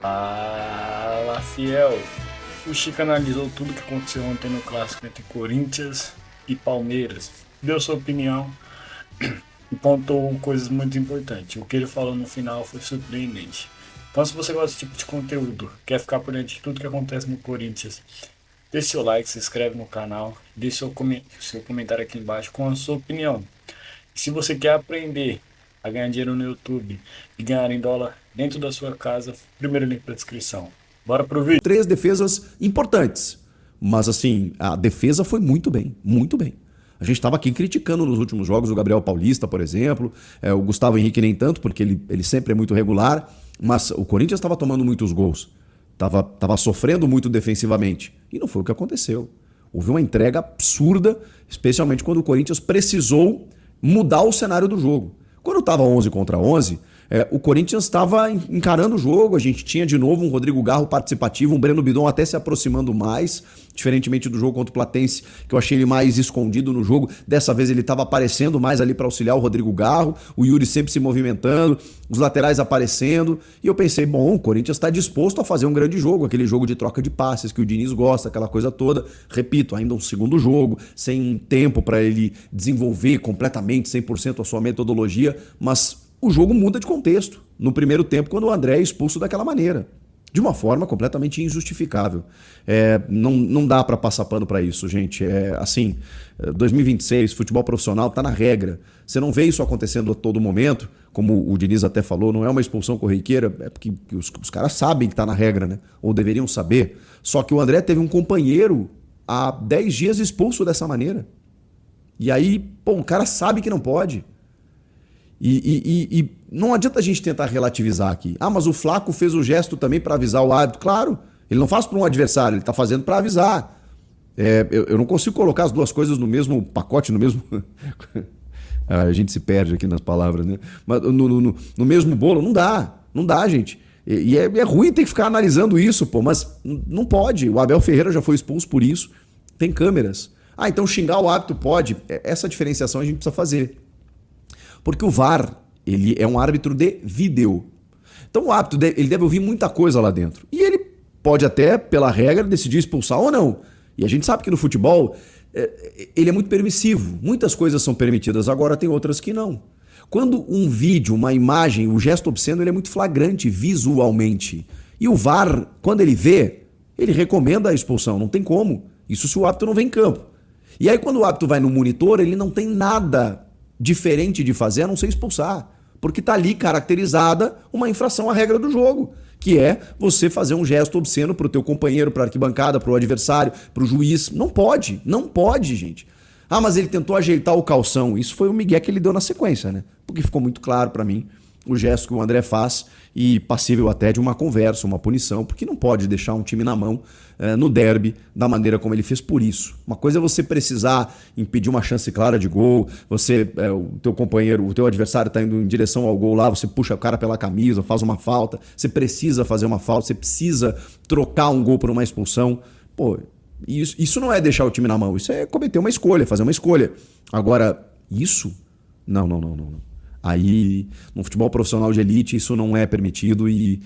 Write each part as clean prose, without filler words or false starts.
Fala, fiel. O Chico analisou tudo que aconteceu ontem no clássico entre Corinthians e Palmeiras. Deu sua opinião e pontuou coisas muito importantes. O que ele falou no final foi surpreendente. Então, se você gosta desse tipo de conteúdo, quer ficar por dentro de tudo que acontece no Corinthians, deixe seu like, se inscreve no canal, deixe seu comentário aqui embaixo com a sua opinião. E se você quer aprender a ganhar dinheiro no YouTube e ganhar em dólar dentro da sua casa, primeiro link para descrição. Bora pro vídeo. Três defesas importantes. Mas assim, a defesa foi muito bem, muito bem. A gente estava aqui criticando nos últimos jogos o Gabriel Paulista, por exemplo, o Gustavo Henrique nem tanto, porque ele sempre é muito regular, mas o Corinthians estava tomando muitos gols, estava sofrendo muito defensivamente, e não foi o que aconteceu. Houve uma entrega absurda, especialmente quando o Corinthians precisou mudar o cenário do jogo. Quando estava 11 contra 11, o Corinthians estava encarando o jogo, a gente tinha de novo um Rodrigo Garro participativo, um Breno Bidon até se aproximando mais, diferentemente do jogo contra o Platense, que eu achei ele mais escondido no jogo. Dessa vez ele estava aparecendo mais ali para auxiliar o Rodrigo Garro, o Yuri sempre se movimentando, os laterais aparecendo, e eu pensei, bom, o Corinthians está disposto a fazer um grande jogo, aquele jogo de troca de passes que o Diniz gosta, aquela coisa toda. Repito, ainda um segundo jogo, sem tempo para ele desenvolver completamente, 100% a sua metodologia, mas o jogo muda de contexto no primeiro tempo quando o André é expulso daquela maneira, de uma forma completamente injustificável. Não dá para passar pano para isso, gente. 2026, futebol profissional está na regra. Você não vê isso acontecendo a todo momento, como o Diniz até falou, não é uma expulsão corriqueira, é porque os caras sabem que está na regra, né? Ou deveriam saber. Só que o André teve um companheiro há 10 dias expulso dessa maneira. E aí, pô, o cara sabe que não pode. E não adianta a gente tentar relativizar aqui. Ah, mas o Flaco fez o gesto também para avisar o árbitro. Claro, ele não faz para um adversário, ele está fazendo para avisar. Eu não consigo colocar as duas coisas no mesmo pacote, no mesmo... A gente se perde aqui nas palavras, né? Mas no mesmo bolo, não dá, gente. E é ruim ter que ficar analisando isso, pô, mas não pode. O Abel Ferreira já foi expulso por isso. Tem câmeras. Ah, então xingar o árbitro pode. Essa diferenciação a gente precisa fazer. Porque o VAR, ele é um árbitro de vídeo. Então o árbitro ele deve ouvir muita coisa lá dentro. E ele pode até, pela regra, decidir expulsar ou não. E a gente sabe que no futebol ele é muito permissivo. Muitas coisas são permitidas, agora tem outras que não. Quando um vídeo, uma imagem, o gesto obsceno, ele é muito flagrante visualmente. E o VAR, quando ele vê, ele recomenda a expulsão, não tem como. Isso se o árbitro não vem em campo. E aí quando o árbitro vai no monitor, ele não tem nada diferente de fazer a não ser expulsar, porque está ali caracterizada uma infração à regra do jogo, que é você fazer um gesto obsceno para o teu companheiro, para a arquibancada, para o adversário, para o juiz. Não pode, gente. Ah, mas ele tentou ajeitar o calção. Isso foi o migué que ele deu na sequência, né? Porque ficou muito claro para mim o gesto que o André faz e passível até de uma conversa, uma punição, porque não pode deixar um time na mão no derby da maneira como ele fez por isso. Uma coisa é você precisar impedir uma chance clara de gol, o teu companheiro, o teu adversário está indo em direção ao gol lá, você puxa o cara pela camisa, faz uma falta, você precisa fazer uma falta, você precisa trocar um gol por uma expulsão. Pô, isso não é deixar o time na mão, isso é cometer uma escolha, fazer uma escolha. Agora, isso? Não. Aí, no futebol profissional de elite, isso não é permitido e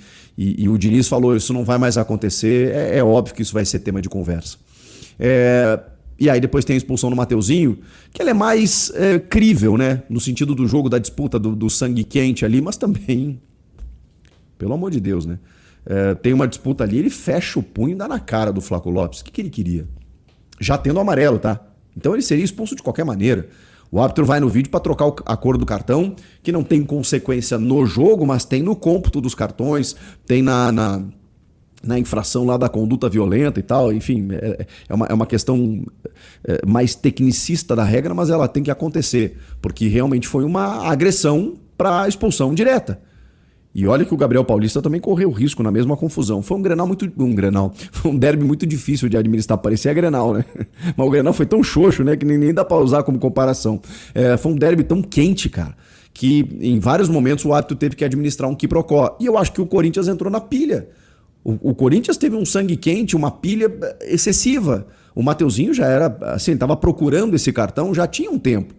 o Diniz falou, isso não vai mais acontecer, é óbvio que isso vai ser tema de conversa. E aí depois tem a expulsão do Mateuzinho, que ela é mais crível, né? No sentido do jogo, da disputa, do sangue quente ali, mas também, pelo amor de Deus, né? Tem uma disputa ali, ele fecha o punho e dá na cara do Flaco Lopes. O que ele queria? Já tendo amarelo, tá? Então ele seria expulso de qualquer maneira. O árbitro vai no vídeo para trocar a cor do cartão, que não tem consequência no jogo, mas tem no cômputo dos cartões, tem na infração lá da conduta violenta e tal. Enfim, é uma questão mais tecnicista da regra, mas ela tem que acontecer, porque realmente foi uma agressão para expulsão direta. E olha que o Gabriel Paulista também correu risco na mesma confusão. Foi foi um derby muito difícil de administrar, parecia Grenal, né? Mas o Grenal foi tão xoxo, né, que nem dá pra usar como comparação. Foi um derby tão quente, cara, que em vários momentos o árbitro teve que administrar um quiprocó. E eu acho que o Corinthians entrou na pilha. O Corinthians teve um sangue quente, uma pilha excessiva. O Mateuzinho já era, assim, estava procurando esse cartão já tinha um tempo.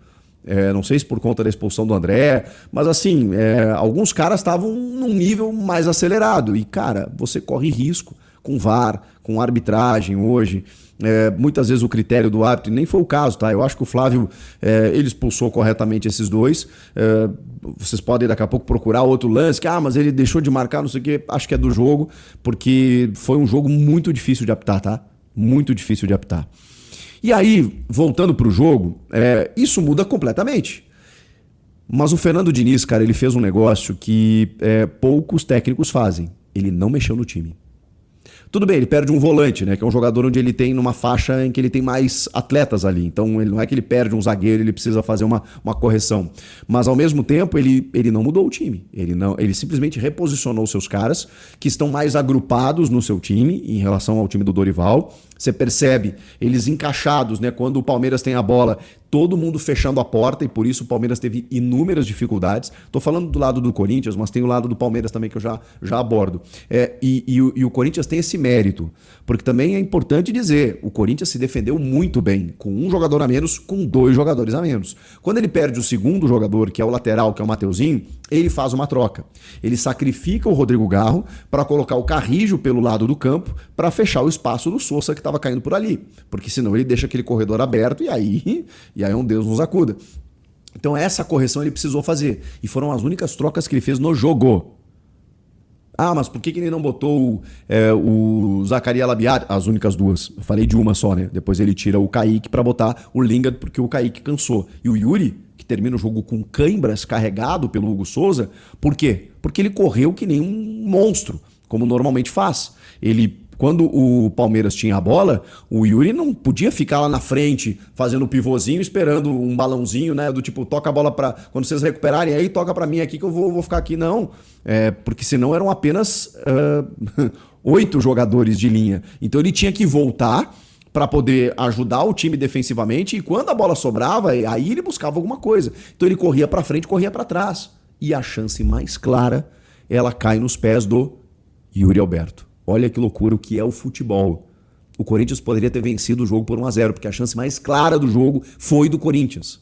Não sei se por conta da expulsão do André, mas assim, alguns caras estavam num nível mais acelerado. E, cara, você corre risco com VAR, com arbitragem hoje. Muitas vezes o critério do árbitro, nem foi o caso, tá? Eu acho que o Flávio, ele expulsou corretamente esses dois. Vocês podem daqui a pouco procurar outro lance, que mas ele deixou de marcar, não sei o quê. Acho que é do jogo, porque foi um jogo muito difícil de apitar, tá? Muito difícil de apitar. E aí, voltando pro jogo, isso muda completamente. Mas o Fernando Diniz, cara, ele fez um negócio que poucos técnicos fazem. Ele não mexeu no time. Tudo bem, ele perde um volante, né? Que é um jogador onde ele tem numa faixa em que ele tem mais atletas ali. Então, ele não é que ele perde um zagueiro, ele precisa fazer uma correção. Mas, ao mesmo tempo, ele não mudou o time. Ele simplesmente reposicionou seus caras, que estão mais agrupados no seu time, em relação ao time do Dorival. Você percebe eles encaixados, né? Quando o Palmeiras tem a bola, todo mundo fechando a porta, e por isso o Palmeiras teve inúmeras dificuldades. Estou falando do lado do Corinthians, mas tem o lado do Palmeiras também que eu já abordo. E o Corinthians tem esse mérito, porque também é importante dizer, o Corinthians se defendeu muito bem, com um jogador a menos, com dois jogadores a menos. Quando ele perde o segundo jogador, que é o lateral, que é o Mateuzinho, ele faz uma troca. Ele sacrifica o Rodrigo Garro para colocar o Carrijo pelo lado do campo para fechar o espaço do Sousa que estava caindo por ali. Porque senão ele deixa aquele corredor aberto e aí um Deus nos acuda. Então essa correção ele precisou fazer. E foram as únicas trocas que ele fez no jogo. Mas por que ele não botou o Zacarias Labiat? As únicas duas. Eu falei de uma só, né? Depois ele tira o Kaique para botar o Lingard porque o Kaique cansou. E o Yuri, que termina o jogo com cãibras, carregado pelo Hugo Souza. Por quê? Porque ele correu que nem um monstro, como normalmente faz. Quando o Palmeiras tinha a bola, o Yuri não podia ficar lá na frente fazendo o pivôzinho, esperando um balãozinho, né? Do tipo, toca a bola para quando vocês recuperarem, aí toca para mim aqui que eu vou ficar aqui. Não, porque senão eram apenas 8 jogadores de linha. Então ele tinha que voltar para poder ajudar o time defensivamente, e quando a bola sobrava, aí ele buscava alguma coisa. Então ele corria para frente, corria para trás. E a chance mais clara, ela cai nos pés do Yuri Alberto. Olha que loucura o que é o futebol. O Corinthians poderia ter vencido o jogo por 1-0, porque a chance mais clara do jogo foi do Corinthians.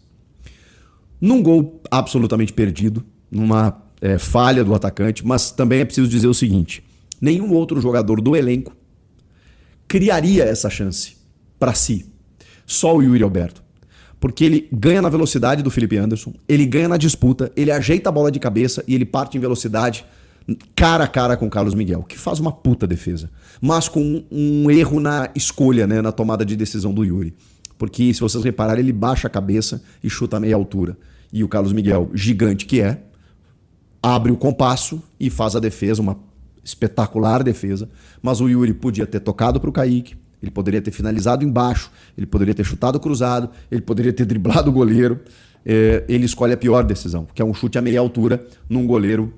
Num gol absolutamente perdido, numa falha do atacante, mas também é preciso dizer o seguinte, nenhum outro jogador do elenco criaria essa chance para si. Só o Yuri Alberto. Porque ele ganha na velocidade do Felipe Anderson, ele ganha na disputa, ele ajeita a bola de cabeça e ele parte em velocidade cara a cara com o Carlos Miguel, que faz uma puta defesa, mas com um erro na escolha, né, na tomada de decisão do Yuri. Porque, se vocês repararem, ele baixa a cabeça e chuta a meia altura. E o Carlos Miguel, gigante que abre o compasso e faz a defesa, uma espetacular defesa. Mas o Yuri podia ter tocado para o Kaique, ele poderia ter finalizado embaixo, ele poderia ter chutado cruzado, ele poderia ter driblado o goleiro. Ele escolhe a pior decisão, que é um chute a meia altura num goleiro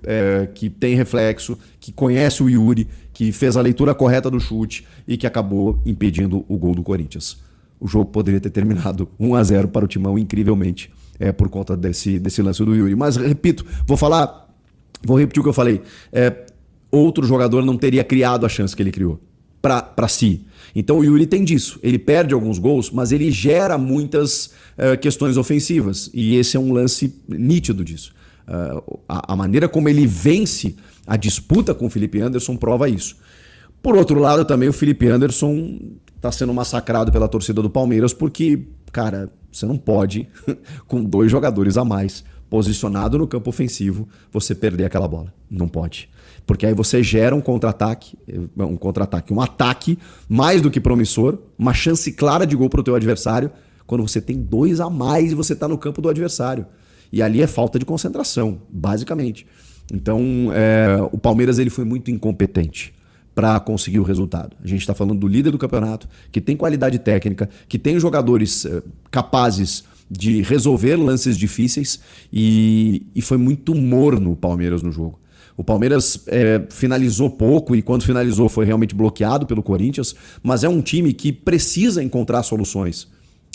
que tem reflexo, que conhece o Yuri, que fez a leitura correta do chute e que acabou impedindo o gol do Corinthians. O jogo poderia ter terminado 1-0 para o Timão, incrivelmente, por conta desse lance do Yuri. Mas, repito, vou repetir o que eu falei. Outro jogador não teria criado a chance que ele criou para si. Então o Yuri tem disso, ele perde alguns gols, mas ele gera muitas questões ofensivas, e esse é um lance nítido disso. A maneira como ele vence a disputa com o Felipe Anderson prova isso. Por outro lado, também o Felipe Anderson está sendo massacrado pela torcida do Palmeiras, porque, cara, você não pode, com 2 jogadores a mais, posicionado no campo ofensivo, você perder aquela bola. Não pode. Porque aí você gera um contra-ataque, um ataque mais do que promissor, uma chance clara de gol para o teu adversário, quando você tem 2 a mais e você está no campo do adversário. E ali é falta de concentração, basicamente. Então, o Palmeiras ele foi muito incompetente para conseguir o resultado. A gente está falando do líder do campeonato, que tem qualidade técnica, que tem jogadores capazes de resolver lances difíceis, e foi muito morno o Palmeiras no jogo. O Palmeiras finalizou pouco, e quando finalizou foi realmente bloqueado pelo Corinthians, mas é um time que precisa encontrar soluções,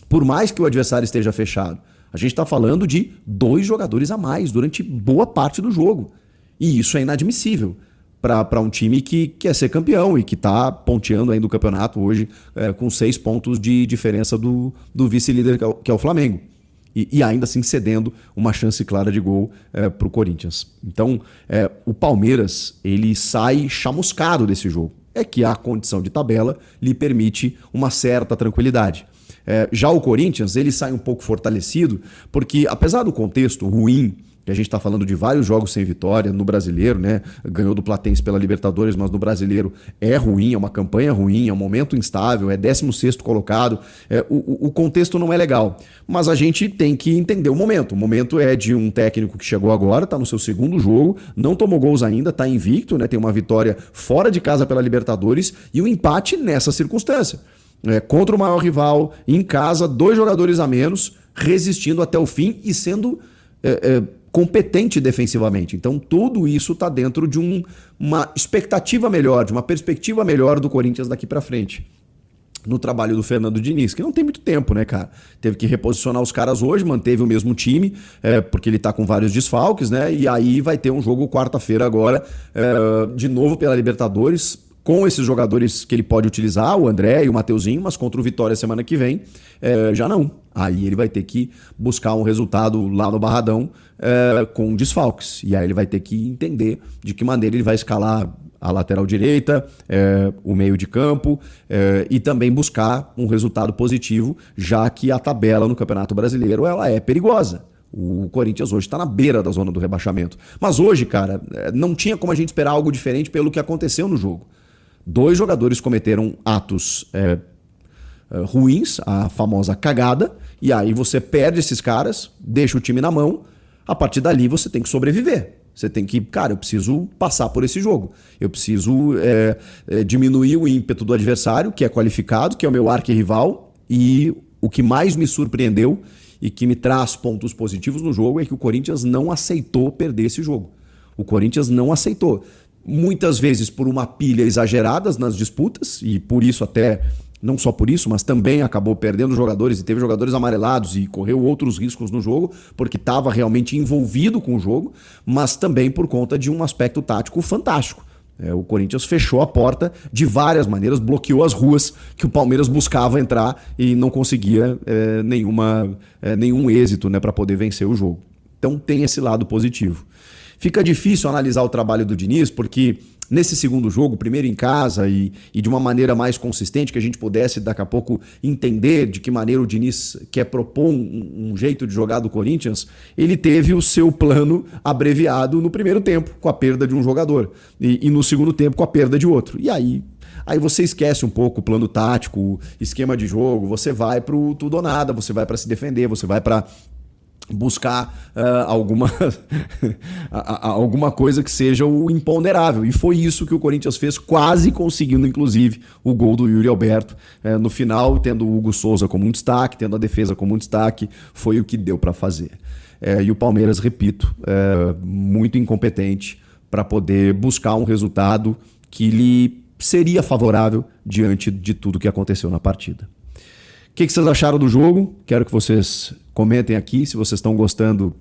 por mais que o adversário esteja fechado. A gente está falando de 2 jogadores a mais durante boa parte do jogo, e isso é inadmissível para um time que quer ser campeão e que está ponteando ainda o campeonato hoje com 6 pontos de diferença do vice-líder, que é o Flamengo. e ainda assim cedendo uma chance clara de gol para o Corinthians. Então, o Palmeiras ele sai chamuscado desse jogo. É que a condição de tabela lhe permite uma certa tranquilidade. Já o Corinthians ele sai um pouco fortalecido, porque apesar do contexto ruim, que a gente está falando de vários jogos sem vitória no Brasileiro, né? Ganhou do Platense pela Libertadores, mas no Brasileiro é ruim, é uma campanha ruim, é um momento instável, é 16º colocado, o contexto não é legal. Mas a gente tem que entender o momento. O momento é de um técnico que chegou agora, está no seu segundo jogo, não tomou gols ainda, está invicto, né? Tem uma vitória fora de casa pela Libertadores e um empate nessa circunstância. Contra o maior rival, em casa, 2 jogadores a menos, resistindo até o fim e sendo competente defensivamente. Então tudo isso está dentro de uma expectativa melhor, de uma perspectiva melhor do Corinthians daqui para frente. No trabalho do Fernando Diniz, que não tem muito tempo, né, cara? Teve que reposicionar os caras hoje, manteve o mesmo time, porque ele tá com vários desfalques, né? E aí vai ter um jogo quarta-feira agora, de novo pela Libertadores, com esses jogadores que ele pode utilizar, o André e o Mateuzinho, mas contra o Vitória semana que vem, já não. Aí ele vai ter que buscar um resultado lá no Barradão com desfalques. E aí ele vai ter que entender de que maneira ele vai escalar a lateral direita, o meio de campo e também buscar um resultado positivo, já que a tabela no Campeonato Brasileiro ela é perigosa. O Corinthians hoje está na beira da zona do rebaixamento. Mas hoje, cara, não tinha como a gente esperar algo diferente pelo que aconteceu no jogo. 2 jogadores cometeram atos ruins, a famosa cagada, e aí você perde esses caras, deixa o time na mão, a partir dali você tem que sobreviver. Você tem que, cara, eu preciso passar por esse jogo. Eu preciso diminuir o ímpeto do adversário, que é qualificado, que é o meu arquirrival, e o que mais me surpreendeu e que me traz pontos positivos no jogo é que o Corinthians não aceitou perder esse jogo. O Corinthians não aceitou. Muitas vezes por uma pilha exagerada nas disputas, e por isso até, não só por isso, mas também acabou perdendo jogadores e teve jogadores amarelados e correu outros riscos no jogo, porque estava realmente envolvido com o jogo, mas também por conta de um aspecto tático fantástico. O Corinthians fechou a porta de várias maneiras, bloqueou as ruas que o Palmeiras buscava entrar e não conseguia nenhum êxito, né, para poder vencer o jogo. Então tem esse lado positivo. Fica difícil analisar o trabalho do Diniz, porque nesse segundo jogo, primeiro em casa e de uma maneira mais consistente, que a gente pudesse daqui a pouco entender de que maneira o Diniz quer propor um jeito de jogar do Corinthians, ele teve o seu plano abreviado no primeiro tempo, com a perda de um jogador, e no segundo tempo com a perda de outro. E aí você esquece um pouco o plano tático, o esquema de jogo, você vai pro tudo ou nada, você vai para se defender, você vai para buscar alguma coisa que seja o imponderável. E foi isso que o Corinthians fez, quase conseguindo, inclusive, o gol do Yuri Alberto. No final, tendo o Hugo Souza como um destaque, tendo a defesa como um destaque, foi o que deu para fazer. E o Palmeiras, repito, muito incompetente para poder buscar um resultado que lhe seria favorável diante de tudo que aconteceu na partida. O que vocês acharam do jogo? Quero que vocês comentem aqui se vocês estão gostando